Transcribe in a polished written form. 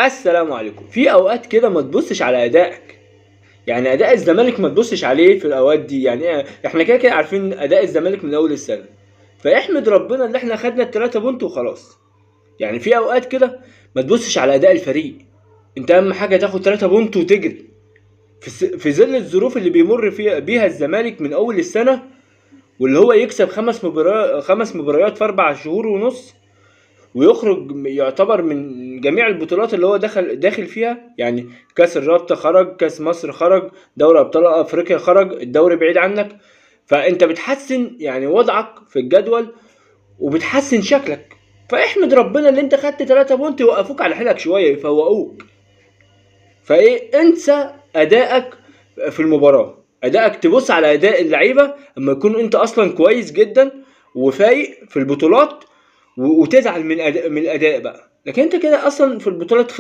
السلام عليكم. في اوقات كده ما تبصش على ادائك، يعني اداء الزمالك ما تبصش عليه في الاوقات دي. يعني احنا كده كده عارفين اداء الزمالك من اول السنه، فاحمد ربنا اللي احنا خدنا التلاتة بونت وخلاص. يعني في اوقات كده ما تبصش على اداء الفريق، انت اهم حاجه تاخد 3 بونت وتجري في ظل الظروف اللي بيمر فيها بيها الزمالك من اول السنه، واللي هو يكسب 5 مباريات في 4 شهور ونص، ويخرج يعتبر من جميع البطولات اللي هو داخل فيها. يعني كاس الرابطة خرج، كاس مصر خرج، دوري ابطال افريقيا خرج، الدوري بعيد عنك. فانت بتحسن يعني وضعك في الجدول وبتحسن شكلك، فاحمد ربنا اللي انت خدت 3 بونت يوقفوك على حيلك شوية، يفوقوك. انسى ادائك في المباراة، ادائك تبص على اداء اللعيبة اما يكون انت اصلا كويس جدا وفايق في البطولات، وتزعل من الاداء بقى. لكن انت كده اصلا في البطولات